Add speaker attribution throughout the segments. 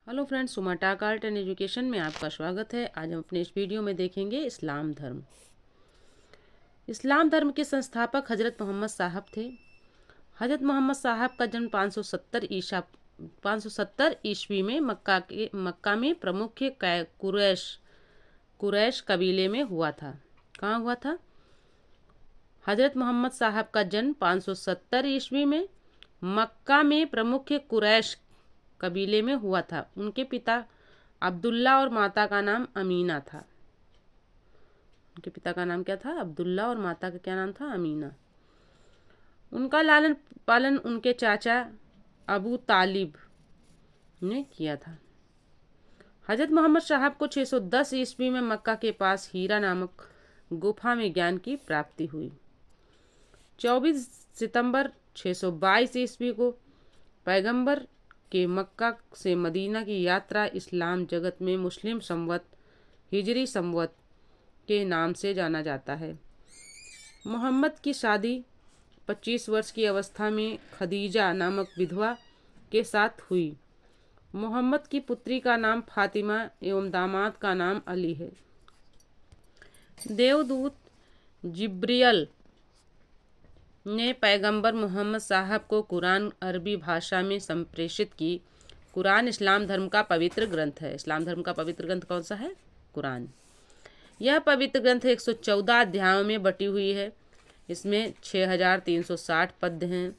Speaker 1: Hello friends, सुमा टाक art and education में आपका स्वागत है। आज हम अपने इस वीडियो में देखेंगे इस्लाम धर्म। इस्लाम धर्म के संस्थापक हज़रत मोहम्मद साहब थे। हज़रत मोहम्मद साहब का जन्म 570 ईस्वी में मक्का में प्रमुख कुरैश कबीले में हुआ था। कहाँ हुआ था? हज़रत मोहम्मद साहब का जन्म 570 ईस्वी में मक्का में प्रमुख कुरैश कबीले में हुआ था। उनके पिता अब्दुल्ला और माता का नाम अमीना था। उनके पिता का नाम क्या था? अब्दुल्ला और माता का क्या नाम था? अमीना। उनका लालन पालन उनके चाचा अबू तालिब ने किया था। हज़रत मोहम्मद साहब को 610 ईस्वी में मक्का के पास हीरा नामक गुफा में ज्ञान की प्राप्ति हुई। 24 सितंबर 622 ईस्वी को पैगंबर के मक्का से मदीना की यात्रा इस्लाम जगत में मुस्लिम संवत हिजरी संवत के नाम से जाना जाता है। मोहम्मद की शादी 25 वर्ष की अवस्था में खदीजा नामक विधवा के साथ हुई। मोहम्मद की पुत्री का नाम फातिमा एवं दामाद का नाम अली है। देवदूत जिब्रियल ने पैगंबर मोहम्मद साहब को कुरान अरबी भाषा में संप्रेषित की। कुरान इस्लाम धर्म का पवित्र ग्रंथ है। इस्लाम धर्म का पवित्र ग्रंथ कौन सा है? कुरान। यह पवित्र ग्रंथ 114 अध्यायों में बटी हुई है। इसमें 6360 पद्य हैं।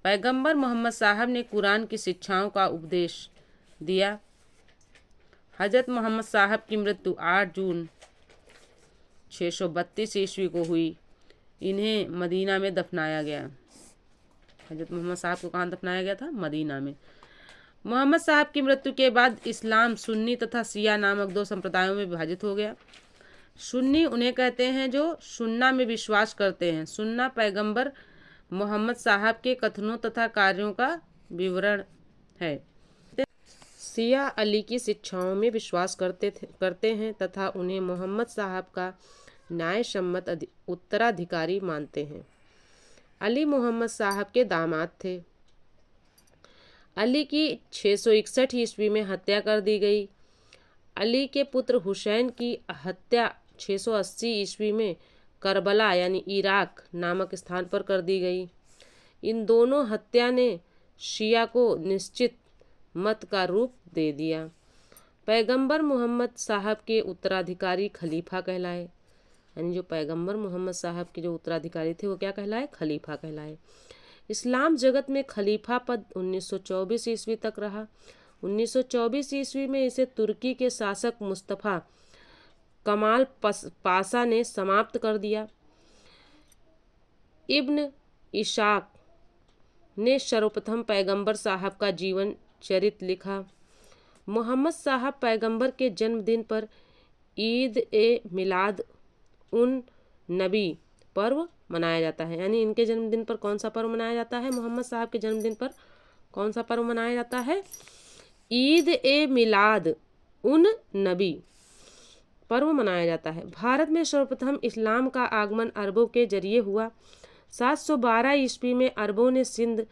Speaker 1: पैगंबर मोहम्मद साहब ने कुरान की शिक्षाओं का उपदेश दिया। हज़रत मोहम्मद साहब की मृत्यु 8 जून 632 ईस्वी को हुई। इन्हें मदीना में दफनाया गया। हज़रत मोहम्मद साहब को कहाँ दफनाया गया था? मदीना में। मोहम्मद साहब की मृत्यु के बाद इस्लाम सुन्नी तथा शिया नामक दो संप्रदायों में विभाजित हो गया। सुन्नी उन्हें कहते हैं जो सुन्ना में विश्वास करते हैं। सुन्ना पैगंबर मोहम्मद साहब के कथनों तथा कार्यों का विवरण है। शिया अली की शिक्षाओं में विश्वास करते हैं तथा उन्हें मोहम्मद साहब का न्यायसम्मत उत्तराधिकारी मानते हैं। अली मोहम्मद साहब के दामाद थे। अली की 661 ईस्वी में हत्या कर दी गई। अली के पुत्र हुसैन की हत्या 680 ईस्वी में करबला यानी इराक नामक स्थान पर कर दी गई। इन दोनों हत्या ने शिया को निश्चित मत का रूप दे दिया। पैगंबर मोहम्मद साहब के उत्तराधिकारी खलीफा कहलाए। यानी जो पैगंबर मोहम्मद साहब के जो उत्तराधिकारी थे वो क्या कहलाए? खलीफा कहलाए। इस्लाम जगत में खलीफा पद 1924 ईस्वी तक रहा। 1924 ईस्वी में इसे तुर्की के शासक मुस्तफ़ा कमाल पाशा ने समाप्त कर दिया। इब्न इशाक ने सर्वप्रथम पैगंबर साहब का जीवन चरित्र लिखा। मोहम्मद साहब पैगंबर के जन्मदिन पर ईद ए मिलाद उन नबी पर्व मनाया जाता है। यानी इनके जन्मदिन पर कौन सा पर्व मनाया जाता है? मोहम्मद साहब के जन्मदिन पर कौन सा पर्व मनाया जाता है? ईद ए मिलाद उन नबी पर्व मनाया जाता है। भारत में सर्वप्रथम इस्लाम का आगमन अरबों के जरिए हुआ। 712 ईस्वी में अरबों ने सिंध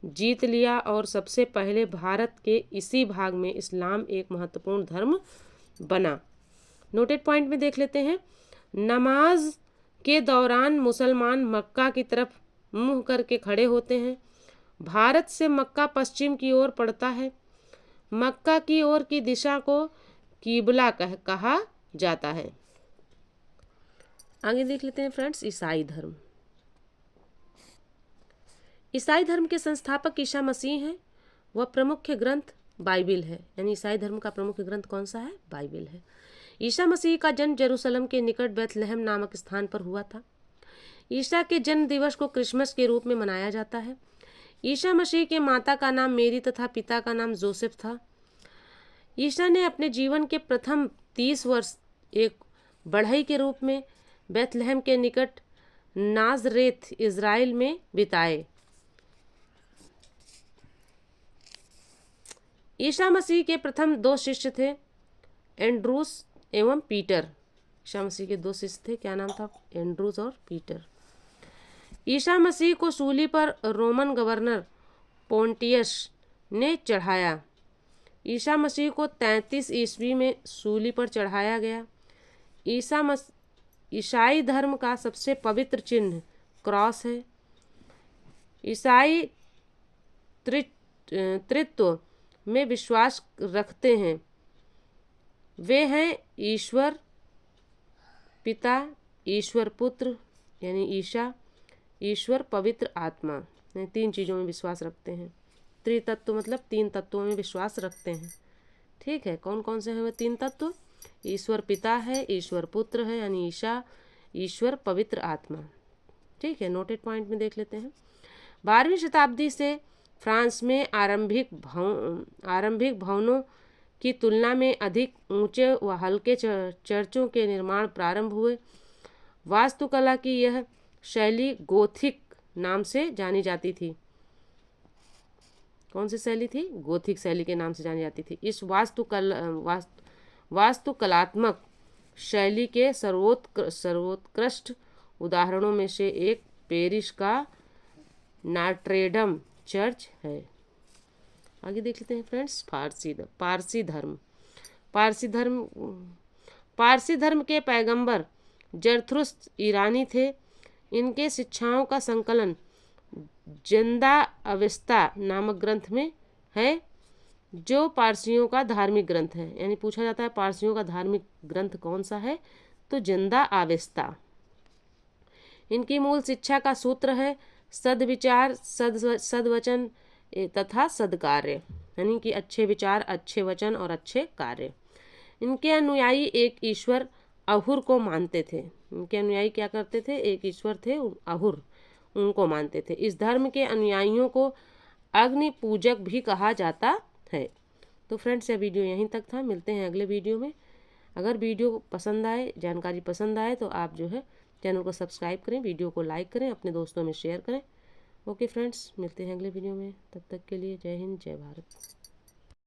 Speaker 1: जीत लिया और सबसे पहले भारत के इसी भाग में इस्लाम एक महत्वपूर्ण धर्म बना। नोटेड पॉइंट में देख लेते हैं। नमाज के दौरान मुसलमान मक्का की तरफ मुंह करके खड़े होते हैं। भारत से मक्का पश्चिम की ओर पड़ता है। मक्का की ओर की दिशा को किबला कहा जाता है। आगे देख लेते हैं फ्रेंड्स, ईसाई धर्म। ईसाई धर्म के संस्थापक ईसा मसीह हैं। वह प्रमुख ग्रंथ बाइबिल है। यानी ईसाई धर्म का प्रमुख ग्रंथ कौन सा है? बाइबिल है। ईसा मसीह का जन्म जेरूसलम के निकट बेथलेहम नामक स्थान पर हुआ था। ईसा के जन्म दिवस को क्रिसमस के रूप में मनाया जाता है। ईसा मसीह के माता का नाम मेरी तथा पिता का नाम जोसेफ था। ईसा ने अपने जीवन के प्रथम 30 वर्ष एक बढ़ई के रूप में बेथलेहम के निकट नाजरेथ इज़राइल में बिताए। ईसा मसीह के प्रथम 2 शिष्य थे, एंड्रूस एवं पीटर। ईसा मसीह के 2 शिष्य थे, क्या नाम था? एंड्रूस और पीटर। ईसा मसीह को सूली पर रोमन गवर्नर पोंटियस ने चढ़ाया। ईसा मसीह को 33 ईस्वी में सूली पर चढ़ाया गया। ईसाई धर्म का सबसे पवित्र चिन्ह क्रॉस है। ईसाई त्रित्व में विश्वास रखते हैं। वे हैं ईश्वर पिता, ईश्वर पुत्र यानी ईशा, ईश्वर पवित्र आत्मा, यानी 3 चीज़ों में विश्वास रखते हैं। त्रितत्व मतलब 3 तत्वों में विश्वास रखते हैं। ठीक है, कौन कौन से हैं वे 3 तत्व? ईश्वर पिता है, ईश्वर पुत्र है यानी ईशा, ईश्वर पवित्र आत्मा। ठीक है, नोटेड पॉइंट में देख लेते हैं। 12वीं शताब्दी से फ्रांस में आरंभिक भवनों की तुलना में अधिक ऊंचे व हल्के चर्चों के निर्माण प्रारंभ हुए। वास्तुकला की यह शैली गोथिक नाम से जानी जाती थी। कौन सी शैली थी? गोथिक शैली के नाम से जानी जाती थी। इस वास्तुकलात्मक शैली के सर्वोत्कृष्ट उदाहरणों में से एक पेरिस का नॉट्रे-डेम चर्च है। आगे देख लेते हैं फ्रेंड्स, पारसी धर्म के पैगंबर जरथुस्त्र ईरानी थे। इनके शिक्षाओं का संकलन जिंदा अवेस्ता नामक ग्रंथ में है, जो पारसियों का धार्मिक ग्रंथ है। यानी पूछा जाता है पारसियों का धार्मिक ग्रंथ कौन सा है, तो जिंदा अवेस्ता। इनकी मूल शिक्षा का सूत्र है सद्विचार, सद्वचन तथा सद्कार्य, यानी कि अच्छे विचार, अच्छे वचन और अच्छे कार्य। इनके अनुयायी एक ईश्वर अहुर को मानते थे। इनके अनुयायी क्या करते थे? एक ईश्वर थे अहुर, उनको मानते थे। इस धर्म के अनुयायियों को अग्नि पूजक भी कहा जाता है। तो फ्रेंड्स, यह वीडियो यहीं तक था। मिलते हैं अगले वीडियो में। अगर वीडियो पसंद आए, जानकारी पसंद आए तो आप जो है चैनल को सब्सक्राइब करें, वीडियो को लाइक करें, अपने दोस्तों में शेयर करें। ओके फ्रेंड्स, मिलते हैं अगले वीडियो में। तब तक के लिए जय हिंद, जय भारत।